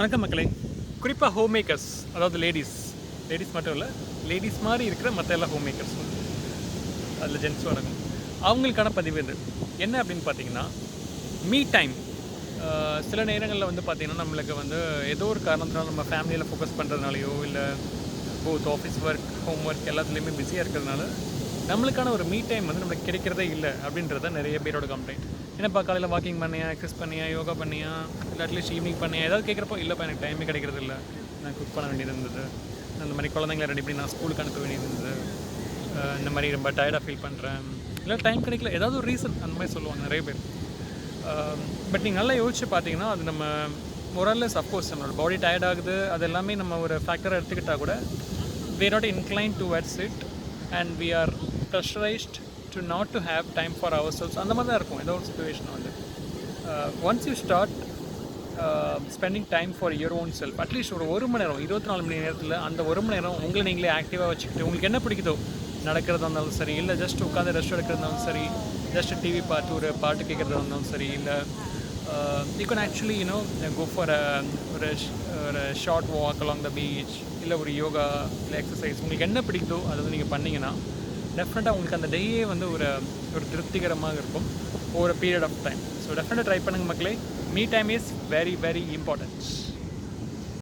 வணக்கம் மக்களே. குறிப்பாக ஹோம் மேக்கர்ஸ், அதாவது லேடிஸ் மட்டும் இல்லை, லேடிஸ் மாதிரி இருக்கிற மற்ற எல்லா ஹோம் மேக்கர்ஸ், அதில் ஜென்ஸும் அடங்கும். அவங்களுக்கான பதிவு இது என்ன அப்படின்னு பார்த்தீங்கன்னா, மீ டைம். சில நேரங்களில் வந்து பார்த்திங்கன்னா நம்மளுக்கு வந்து ஏதோ ஒரு காரணத்தினால நம்ம ஃபேமிலியில் ஃபோக்கஸ் பண்ணுறதுனாலையோ இல்லை both office work, home work எல்லாத்துலேயுமே பிஸியாக இருக்கிறதுனால நம்மளுக்கான ஒரு மீ டைம் வந்து நம்மளுக்கு கிடைக்கிறதே இல்லை அப்படின்றத நிறைய பேரோட கம்ப்ளைண்ட். என்னப்பா காலையில் வாக்கிங் பண்ணியா, எக்ஸசைஸ் பண்ணியா, யோகா பண்ணியா, இல்லை அட்லீஸ்ட் ஈவினிங் பண்ணியா, ஏதாவது கேட்குறப்போ இல்லைப்பா எனக்கு டைமே கிடைக்கிறது இல்லை, நான் குக் பண்ண வேண்டியது இருந்தது, அந்த மாதிரி குழந்தைங்கள ரெடி பண்ணி நான் ஸ்கூலுக்கு அனுப்ப வேண்டியது இருந்தது, இந்த மாதிரி ரொம்ப டயர்டாக ஃபீல் பண்ணுறேன், இல்லை டைம் கிடைக்கல, ஏதாவது ஒரு ரீசன் அந்த மாதிரி சொல்லுவாங்க நிறைய பேர். பட் நீங்கள் நல்லா யோசிச்சு பார்த்தீங்கன்னா அது நம்ம மொரல்லஸ், அஃப்கோர்ஸ் நம்மளோட பாடி டயர்ட் ஆகுது, அது எல்லாமே நம்ம ஒரு ஃபேக்டரை எடுத்துக்கிட்டால் கூட we are not inclined towards it and we are pressurized to not to have time for ourselves. அந்த மாதிரி தான் இருக்கும் ஏதோ ஒரு சுச்சுவேஷன் வந்து. Once you start spending time for your own self, at least ஒரு மணி நேரம், 24 மணி நேரத்தில் அந்த ஒரு மணி நேரம் உங்களை நீங்களே ஆக்டிவாக வச்சுக்கிட்டு உங்களுக்கு என்ன பிடிக்குதோ, நடக்கிறதா இருந்தாலும் சரி, இல்லை ஜஸ்ட் உட்காந்து ரெஸ்ட் எடுக்கிறதா இருந்தாலும் சரி, ஜஸ்ட் டிவி பார்த்து ஒரு பாட்டு கேட்குறதா இருந்தாலும் சரி, இல்லை you can actually go for ஒரு short walk along the beach, இல்லை ஒரு யோகா, இல்லை எக்ஸசைஸ், உங்களுக்கு என்ன பிடிக்குதோ அதை வந்து நீங்கள் பண்ணிங்கன்னா டெஃபினட்டாக உங்களுக்கு அந்த டேயே வந்து ஒரு திருப்திகரமாக இருக்கும் ஒரு பீரியட் ஆஃப் டைம். ஸோ டெஃபினட்டாக ட்ரை பண்ணுங்கள் மக்களே. Me time is very very important.